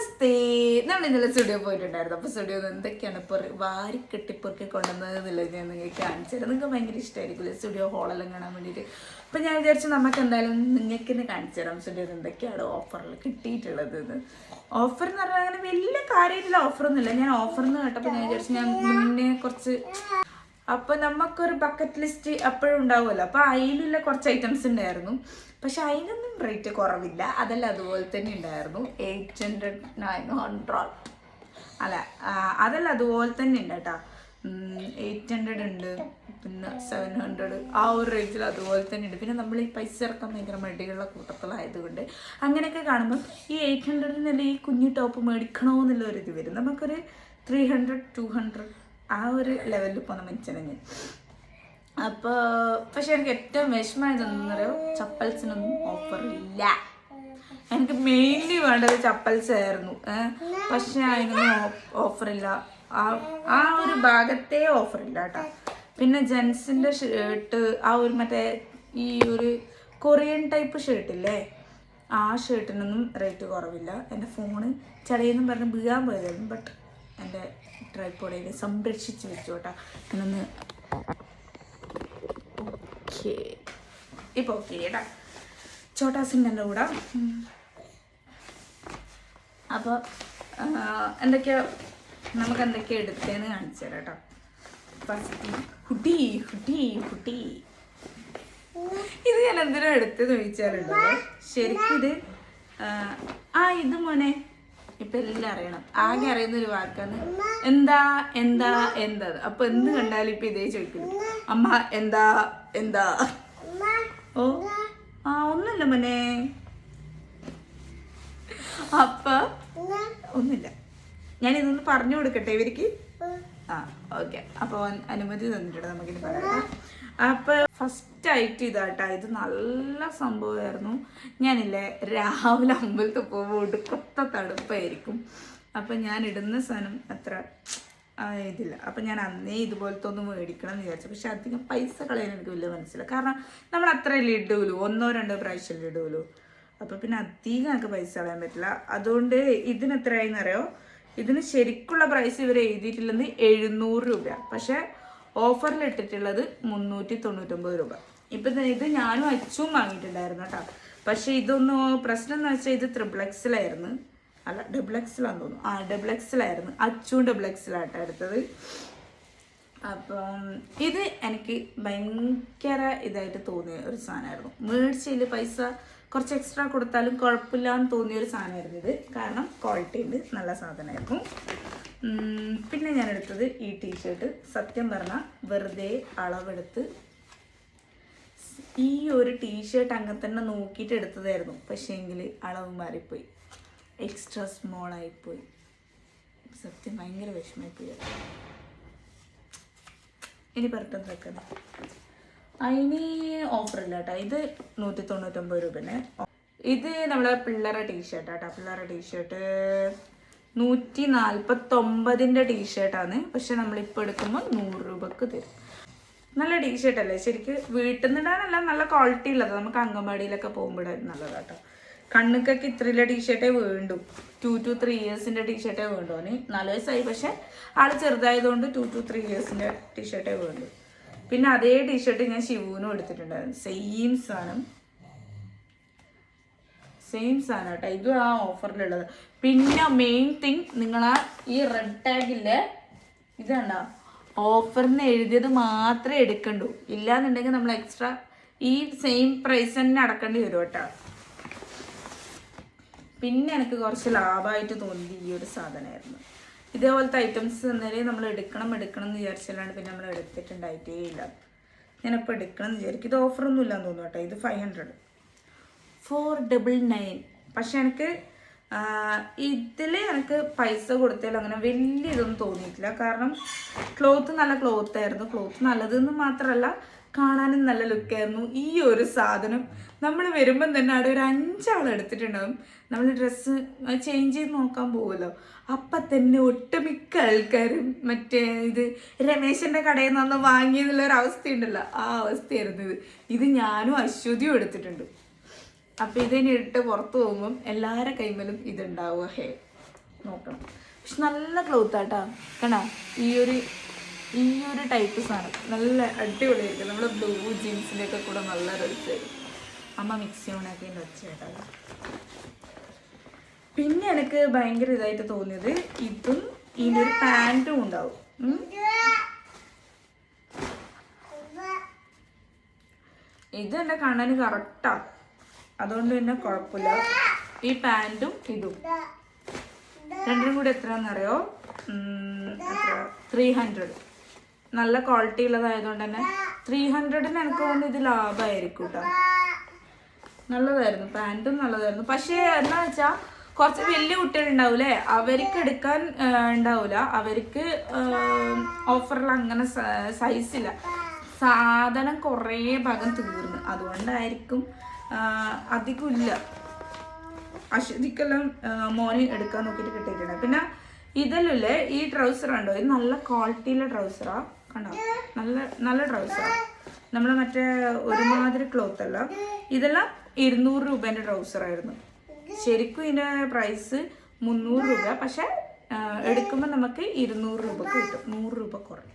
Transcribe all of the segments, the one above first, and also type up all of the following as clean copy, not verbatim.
നമസ്തേ. നമ്മൾ ഇന്നലെ സ്റ്റുഡിയോ പോയിട്ടുണ്ടായിരുന്നു. അപ്പോൾ സ്റ്റുഡിയോന്ന് എന്തൊക്കെയാണ് ഇപ്പോൾ വാരി കെട്ടിപ്പൊറുക്കി കൊണ്ടുവന്നത് എന്നുള്ളത് ഞാൻ നിങ്ങൾക്ക് കാണിച്ചു തരാം. നിങ്ങൾക്ക് ഭയങ്കര ഇഷ്ടമായിരിക്കില്ലേ സ്റ്റുഡിയോ ഹോളെല്ലാം കാണാൻ വേണ്ടിയിട്ട്. അപ്പം ഞാൻ വിചാരിച്ചു നമുക്ക് എന്തായാലും നിങ്ങൾക്ക് തന്നെ കാണിച്ചു തരാം സ്റ്റുഡിയോയിൽ എന്തൊക്കെയാണ് ഓഫറിൽ കിട്ടിയിട്ടുള്ളത് എന്ന്. ഓഫർ എന്ന് പറഞ്ഞാൽ അങ്ങനെ വലിയ കാര്യമായിട്ടുള്ള ഓഫറൊന്നുമില്ല. ഞാൻ ഓഫർ എന്ന് കേട്ടപ്പോൾ ഞാൻ വിചാരിച്ചു ഞാൻ മുന്നേ കുറച്ച് അപ്പോൾ നമുക്കൊരു ബക്കറ്റ് ലിസ്റ്റ് എപ്പോഴും ഉണ്ടാവുമല്ലോ. അപ്പോൾ അതിലുള്ള കുറച്ച് ഐറ്റംസ് ഉണ്ടായിരുന്നു. പക്ഷെ അതിനൊന്നും റേറ്റ് കുറവില്ല. അതെല്ലാം അതുപോലെ തന്നെ ഉണ്ടായിരുന്നു. 800 900 അല്ല അതെല്ലാം അതുപോലെ തന്നെ ഉണ്ട് കേട്ടോ. 800 ഉണ്ട്, പിന്നെ 700 ആ ഒരു റേറ്റിൽ അതുപോലെ തന്നെ ഉണ്ട്. പിന്നെ നമ്മൾ ഈ പൈസ ഇറക്കാൻ ഭയങ്കര മടിയുള്ള കൂട്ടത്തിലായതുകൊണ്ട് അങ്ങനെയൊക്കെ കാണുമ്പോൾ ഈ 800 നിന്നുള്ള ഈ കുഞ്ഞു ടോപ്പ് മേടിക്കണോ എന്നുള്ള ഒരു ഇത് വരും. നമുക്കൊരു 300 200 ആ ഒരു ലെവലിൽ പോകുന്ന മനുഷ്യനെ. അപ്പോൾ പക്ഷെ എനിക്ക് ഏറ്റവും വിഷമമായതെന്ന് പറയുമോ, ചപ്പൽസിനൊന്നും ഓഫറില്ല. എനിക്ക് മെയിൻലി വേണ്ടത് ചപ്പൽസ് ആയിരുന്നു. പക്ഷെ അതിനൊന്നും ഓഫറില്ല. ആ ഒരു ഭാഗത്തേ ഓഫറില്ല കേട്ടോ. പിന്നെ ജെൻസിൻ്റെ ഷർട്ട്, ആ ഒരു മറ്റേ ഈ ഒരു കൊറിയൻ ടൈപ്പ് ഷർട്ടില്ലേ, ആ ഷർട്ടിനൊന്നും റേറ്റ് കുറവില്ല. എൻ്റെ ഫോണ് ചടയെന്നും പറഞ്ഞ് വീഴാൻ പോയതായിരുന്നു. ബട്ട് എൻ്റെ ട്രൈപ്പോഡിൽ സംരക്ഷിച്ച് വെച്ചു കേട്ടോ. ഇന്നൊന്ന് ഓക്കെ, ഇപ്പോൾ ഓക്കെ കേട്ടോ. ചോട്ടാസിൻ്റെ എൻ്റെ കൂടെ. അപ്പോൾ നമുക്ക് എന്തൊക്കെയാണ് എടുത്തതെന്ന് കാണിച്ചു തരാം കേട്ടോ. ഫസ്റ്റ് ഹുഡി ഹുഡി ഹുഡി ഇത് ഞാൻ എന്തിനാ എടുത്തതെന്ന് ചോദിച്ചാലുണ്ടല്ലോ, ശരിക്കും ഇത് ഇത് മോനെ ഇപ്പം എല്ലാം അറിയണം. ആകെ അറിയുന്ന ഒരു വാക്കാണ് എന്താ എന്താ എന്താ. അപ്പൊ എന്ത് കണ്ടാലും ഇപ്പൊ ഇതേ ചോദിക്കുന്നു, അമ്മ എന്താ എന്താ. ഓ ഒന്നുമില്ല മോനെ. അപ്പൊ ഒന്നുമില്ല, ഞാൻ ഇതൊന്ന് പറഞ്ഞു കൊടുക്കട്ടെ ഇവർക്ക്. ഓക്കെ. അപ്പോൾ അനുമതി തന്നിട്ടുണ്ട്, നമുക്കിനി പറയാം. അപ്പോൾ ഫസ്റ്റ് ആയിട്ട് ഇതാട്ടാ. ഇത് നല്ല സംഭവമായിരുന്നു. ഞാനില്ലേ രാവിലെ അമ്പലത്തിൽ പോകുമ്പോൾ ഒടുക്കത്തെ തണുപ്പായിരിക്കും. അപ്പം ഞാൻ ഇടുന്ന സാധനം അത്ര ഇതില്ല. അപ്പം ഞാൻ അന്നേ ഇതുപോലത്തെ ഒന്ന് മേടിക്കണം എന്ന് വിചാരിച്ചു. പക്ഷെ അധികം പൈസ കളയാൻ എനിക്ക് വലിയ മനസ്സില്ല. കാരണം നമ്മൾ അത്രയല്ലേ ഇടുമല്ലോ, 1 2 പ്രാവശ്യം ഇടുമല്ലോ. അപ്പോൾ പിന്നെ അധികം എനിക്ക് പൈസ കളയാൻ പറ്റില്ല. അതുകൊണ്ട് ഇതിന് എത്രയായിന്നറിയോ, ഇതിന് ശരിക്കുള്ള പ്രൈസ് ഇവർ എഴുതിയിട്ടുള്ളത് 700 രൂപ. പക്ഷെ ഓഫറിൽ ഇട്ടിട്ടുള്ളത് 399 രൂപ. ഇപ്പം ഇത് ഞാനും അച്ചും വാങ്ങിയിട്ടുണ്ടായിരുന്നു കേട്ടോ. പക്ഷെ ഇതൊന്നും പ്രശ്നം എന്ന് വെച്ചാൽ ഇത് XXXലായിരുന്നു. അല്ല XXXലാന്ന് തോന്നുന്നു. XXXലായിരുന്നു. അച്ചും XXXലാട്ടോ എടുത്തത്. അപ്പം ഇത് എനിക്ക് ഭയങ്കര ഇതായിട്ട് തോന്നിയ ഒരു സാധനമായിരുന്നു. മേടിച്ചതിൽ പൈസ കുറച്ച് എക്സ്ട്രാ കൊടുത്താലും കുഴപ്പമില്ല എന്ന് തോന്നിയൊരു സാധനമായിരുന്നു ഇത്. കാരണം ക്വാളിറ്റി ഉണ്ട്, നല്ല സാധനമായിരുന്നു. പിന്നെ ഞാൻ എടുത്തത് ഈ ടീഷർട്ട്. സത്യം പറഞ്ഞാൽ വെറുതെ അളവെടുത്ത് ഈ ഒരു ടീഷർട്ട് അങ്ങനെ തന്നെ നോക്കിയിട്ട് എടുത്തതായിരുന്നു. പക്ഷേ എങ്കിൽ അളവ് മാറിപ്പോയി, എക്സ്ട്രാ സ്മോൾ ആയിപ്പോയി. സത്യം ഭയങ്കര വിഷമമായിപ്പോയി. ഇനി പറഞ്ഞിട്ട് വെക്കണം. അതിന് ഓഫറില്ല കേട്ടോ. ഇത് 199 രൂപന്. ഇത് നമ്മളെ പിള്ളേരെ ടീഷർട്ടാട്ടോ. പിള്ളേരെ ടീഷർട്ട് 149ൻ്റെ ടീഷർട്ടാണ്. പക്ഷെ നമ്മളിപ്പോൾ എടുക്കുമ്പോൾ 100 രൂപക്ക് തരും. നല്ല ടീഷർട്ടല്ലേ, ശരിക്കും വീട്ടിൽ നിന്ന് ഇടാനല്ല, നല്ല ക്വാളിറ്റി ഉള്ളത്. നമുക്ക് അങ്കൻവാടിയിലൊക്കെ പോകുമ്പോഴായിരുന്നു നല്ലതാട്ടോ. കണ്ണുക്കൊക്കെ ഇത്രയുള്ള ടീഷർട്ടേ വേണ്ടു. 2 to 3 ഇയേഴ്സിൻ്റെ ടീഷർട്ടേ വേണ്ടു. അവന് 4 വയസ്സായി, പക്ഷെ ആള് ചെറുതായതുകൊണ്ട് 2 to 3 ഇയേഴ്സിൻ്റെ ടീഷർട്ടേ വേണ്ടു. പിന്നെ അതേ ടീഷർട്ട് ഞാൻ ശിവുവിനും എടുത്തിട്ടുണ്ടായിരുന്നു. സെയിം സാധനം കേട്ടോ. ഇതും ആ ഓഫറിലുള്ളത്. പിന്നെ മെയിൻ തിങ്, നിങ്ങളാ ഈ റെഡ് ടാഗില്ലേ ഇത് കണ്ടോ, ഓഫറിന് എഴുതിയത് മാത്രമേ എടുക്കണ്ടൂ. ഇല്ലാന്നുണ്ടെങ്കിൽ നമ്മൾ എക്സ്ട്രാ ഈ സെയിം പ്രൈസ് തന്നെ അടക്കേണ്ടി വരും കേട്ടോ. പിന്നെ എനിക്ക് കുറച്ച് ലാഭമായിട്ട് തോന്നിയത് ഈ ഒരു സാധനമായിരുന്നു. ഇതേപോലത്തെ ഐറ്റംസ് തന്നാലേ നമ്മൾ എടുക്കണം എന്ന് വിചാരിച്ചാലാണ് പിന്നെ നമ്മൾ എടുത്തിട്ടുണ്ടായിട്ടേ ഇല്ല. ഞാനിപ്പോൾ എടുക്കണം എന്ന് വിചാരിക്കും. ഇത് ഓഫറൊന്നും ഇല്ലാന്ന് തോന്നുന്നു കേട്ടോ. ഇത് 500 499. പക്ഷെ എനിക്ക് ഇതിൽ എനിക്ക് പൈസ കൊടുത്താലും അങ്ങനെ വലിയ ഇതൊന്നും തോന്നിയിട്ടില്ല. കാരണം ക്ലോത്ത് നല്ല ക്ലോത്തായിരുന്നു. ക്ലോത്ത് നല്ലതെന്ന് മാത്രമല്ല, കാണാനും നല്ല ലുക്കായിരുന്നു. ഈ ഒരു സാധനം നമ്മൾ വരുമ്പം തന്നെ അവിടെ ഒരു 5 ആൾ എടുത്തിട്ടുണ്ടാകും. നമ്മൾ ഡ്രസ്സ് ചേഞ്ച് ചെയ്ത് നോക്കാൻ പോകുമല്ലോ, അപ്പം തന്നെ ഒട്ടുമിക്ക ആൾക്കാരും മറ്റേ ഇത് രമേശൻ്റെ കടയിൽ നിന്ന് വാങ്ങിയതുള്ളൊരവസ്ഥയുണ്ടല്ലോ, ആ അവസ്ഥയായിരുന്നു ഇത്. ഞാനും അശ്വതിയും എടുത്തിട്ടുണ്ട്. അപ്പം ഇതിനിട്ട് പുറത്ത് പോകുമ്പം എല്ലാവരുടെ കൈമലും ഇതുണ്ടാവുക. നോക്കണം. പക്ഷെ നല്ല ക്ലോത്ത് ആട്ടാ കണാ. ഈ ഒരു ടൈപ്പ് സാധനം നല്ല അടിപൊളിയായിരിക്കും. നമ്മൾ ബ്ലൂ ജീൻസിൻ്റെ ഒക്കെ കൂടെ നല്ല രസമായിരിക്കും. അമ്മ മിക്സി ഓണാക്കി വെച്ചേട്ടാ. പിന്നെ എനിക്ക് ഭയങ്കര ഇതായിട്ട് തോന്നിയത് ഇതും ഇതിൻ്റെ ഒരു പാൻറ്റും ഉണ്ടാവും. ഇത് എൻ്റെ കണ്ണന് കറക്റ്റാ, അതുകൊണ്ട് തന്നെ കുഴപ്പമില്ല. ഈ പാൻറ്റും ഇതും രണ്ടിനും കൂടി എത്രയാണെന്നറിയോ? 300. നല്ല ക്വാളിറ്റി ഉള്ളതായതുകൊണ്ട് തന്നെ 300-ന് എനിക്ക് തോന്നുന്നു ഇത് ലാഭമായിരിക്കും കേട്ടോ. നല്ലതായിരുന്നു, പാൻറ്റും നല്ലതായിരുന്നു. പക്ഷേ എന്താ വെച്ചാൽ കുറച്ച് വലിയ കുട്ടികളുണ്ടാവൂലേ, അവർക്ക് എടുക്കാൻ ഉണ്ടാവില്ല. അവർക്ക് ഓഫറിൽ അങ്ങനെ സൈസില്ല. സാധനം കുറേ ഭാഗം തീർന്നു, അതുകൊണ്ടായിരിക്കും അധികം ഇല്ല. അശ്വതിക്കെല്ലാം മോന് എടുക്കാൻ നോക്കിയിട്ട് കിട്ടിയിട്ടുണ്ട്. പിന്നെ ഇതല്ലേ ഈ ട്രൗസർ ഉണ്ടോ, ഇത് നല്ല ക്വാളിറ്റിയിലെ ട്രൗസറാ കണ്ടോ. നല്ല ട്രൗസറാ. നമ്മൾ മറ്റേ ഒരുമാതിരി ക്ലോത്ത് അല്ല. ഇതെല്ലാം 200 രൂപേൻ്റെ ട്രൗസറായിരുന്നു. ശരിക്കും ഇതിൻ്റെ പ്രൈസ് 300 രൂപ. പക്ഷെ എടുക്കുമ്പോൾ നമുക്ക് 200 രൂപക്ക് കിട്ടും, 100 രൂപ കുറയും.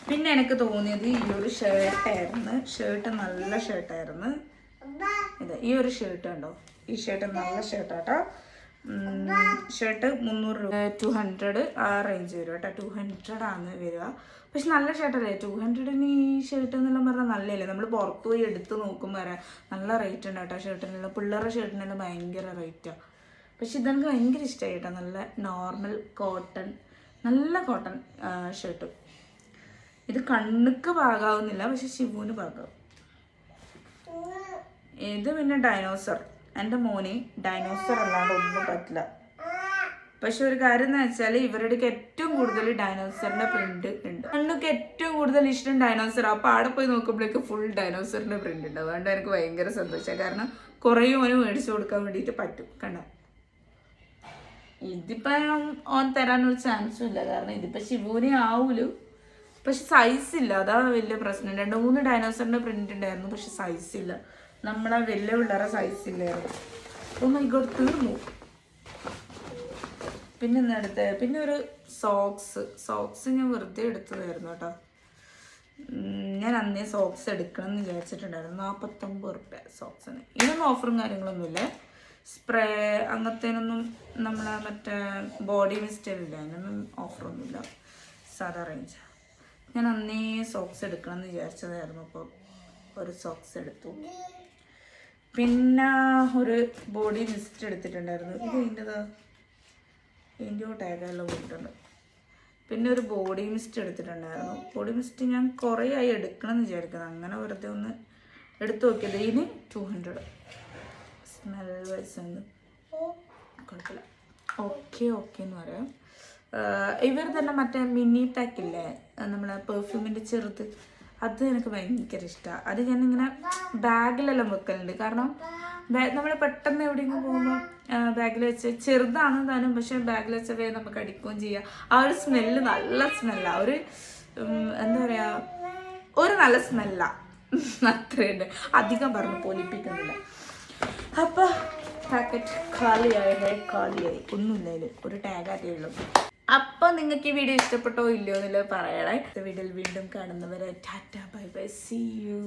പിന്നെ എനിക്ക് തോന്നിയത് ഈ ഒരു ഷർട്ടായിരുന്നു. ഷർട്ട് നല്ല ഷർട്ടായിരുന്നു. ഇത് ഈ ഒരു ഷർട്ട് ഉണ്ടോ, ഈ ഷർട്ട് നല്ല ഷർട്ടാട്ടോ. ഷർട്ട് 300 രൂപ, 200 ആ റേഞ്ച് വരും കേട്ടോ. 200 ആണ് വരിക. പക്ഷെ നല്ല ഷർട്ടല്ലേ. 200-ന് ഈ ഷർട്ട് എന്നെല്ലാം പറഞ്ഞാൽ നല്ലതല്ലേ. നമ്മൾ പുറത്ത് പോയി എടുത്ത് നോക്കുമ്പോൾ വരാം നല്ല റേറ്റ് ഉണ്ട് കേട്ടോ ഷർട്ടിനെല്ലാം. പിള്ളേരുടെ ഷർട്ടിനെല്ലാം ഭയങ്കര റേറ്റാണ്. പക്ഷെ ഇതെനിക്ക് ഭയങ്കര ഇഷ്ടമായി കേട്ടോ. നല്ല നോർമൽ കോട്ടൺ, നല്ല കോട്ടൺ ഷർട്ട്. ഇത് കണ്ണുക്ക് പാകാവുന്നില്ല, പക്ഷെ ശിവുവിന് പാകാവും. ഇത് പിന്നെ ഡൈനോസർ. എൻ്റെ മോന് ഡൈനോസർ അല്ലാണ്ട് ഒന്നും പറ്റില്ല. പക്ഷെ ഒരു കാര്യം എന്ന് വെച്ചാൽ ഇവരുടെ ഏറ്റവും കൂടുതൽ ഡൈനോസറിൻ്റെ പ്രിന്റ് ഉണ്ട്. കണ്ണൊക്കെ ഏറ്റവും കൂടുതൽ ഇഷ്ടം ഡൈനോസർ. അപ്പോൾ അവിടെ പോയി നോക്കുമ്പോഴേക്ക് ഫുൾ ഡൈനോസറിൻ്റെ പ്രിന്റ് ഉണ്ട്. അതുകൊണ്ട് എനിക്ക് ഭയങ്കര സന്തോഷം. കാരണം കുറേ ഓന് മേടിച്ചു കൊടുക്കാൻ വേണ്ടിയിട്ട് പറ്റും. കണ്ട ഇതിപ്പോൾ ഓൻ തരാനൊരു ചാൻസും ഇല്ല. കാരണം ഇതിപ്പോൾ ശിവുവിനെ ആവൂലു. പക്ഷെ സൈസ് ഇല്ല, അതാ വലിയ പ്രശ്നം. 2-3 ഡൈനോസറിൻ്റെ പ്രിന്റ് ഉണ്ടായിരുന്നു, പക്ഷെ സൈസ് ഇല്ല. നമ്മളെ വലിയ പിള്ളേരെ സൈസ് ഇല്ലായിരുന്നു. ഓ മൈ ഗോഡ്, തീർന്നു. പിന്നെ എന്താ എടുത്തത്? പിന്നെ ഒരു സോക്സ് ഞാൻ വെറുതെ എടുത്തതായിരുന്നു കേട്ടോ. ഞാൻ അന്നേ സോക്സ് എടുക്കണം എന്ന് വിചാരിച്ചിട്ടുണ്ടായിരുന്നു. 49 രൂപ സോക്സിന്. ഇതിനൊന്നും ഓഫറും കാര്യങ്ങളൊന്നുമില്ല. സ്പ്രേ അങ്ങനത്തേനൊന്നും നമ്മളെ മറ്റേ ബോഡി മിസ്റ്ററില്ല, അതിനൊന്നും ഓഫറൊന്നുമില്ല. സാധാ റേഞ്ച്. ഞാൻ അന്നേ സോക്സ് എടുക്കണം എന്ന് വിചാരിച്ചതായിരുന്നു. അപ്പോൾ ഒരു സോക്സ് എടുത്തു. പിന്നെ ഒരു ബോഡി മിസ്റ്റ് എടുത്തിട്ടുണ്ടായിരുന്നു. ഇത് ഇതിൻ്റെയോ ടാഗെല്ലാം പോയിട്ടുണ്ട്. പിന്നെ ഒരു ബോഡി മിസ്റ്റ് എടുത്തിട്ടുണ്ടായിരുന്നു. ബോഡി മിസ്റ്റ് ഞാൻ കുറേ ആയി എടുക്കണം എന്ന് വിചാരിക്കുന്നത്. അങ്ങനെ വെറുതെ ഒന്ന് എടുത്തു നോക്കിയത്. ഇതിന് 200. സ്മെൽ വൈസ് കുഴപ്പമില്ല. ഓക്കെ എന്ന് പറയാം. ഇവർ തന്നെ മറ്റേ മിനി പാക്കില്ലേ, നമ്മളെ പെർഫ്യൂമിൻ്റെ ചെറുത്, അത് എനിക്ക് ഭയങ്കര ഇഷ്ടമാണ്. അത് ഞാനിങ്ങനെ ബാഗിലെല്ലാം വെക്കലുണ്ട്. കാരണം നമ്മൾ പെട്ടെന്ന് എവിടെയെങ്കിലും പോകുമ്പോൾ ബാഗിൽ വെച്ച് ചെറുതാണ് താനും, പക്ഷെ ബാഗിൽ വെച്ച വേഗം നമുക്ക് അടിക്കുകയും ചെയ്യാം. ആ ഒരു സ്മെല്ല് നല്ല സ്മെല്ലാണ്. ഒരു എന്താ പറയുക, ഒരു നല്ല സ്മെല്ലാണ്. അത്രയുണ്ട്, അധികം പറഞ്ഞ് പൊലിപ്പിക്കുന്നില്ല. അപ്പോൾ പാക്കറ്റ് കാലിയായി ഒന്നുമില്ല, ഒരു ടാഗാറ്റേ ഉള്ളൂ. അപ്പോൾ നിങ്ങൾക്ക് ഈ വീഡിയോ ഇഷ്ടപ്പെട്ടോ ഇല്ലയോ എന്നുള്ളത് പറയണേ. വീഡിയോയിൽ വീണ്ടും കാണുന്നവരെ tata bye bye, see U.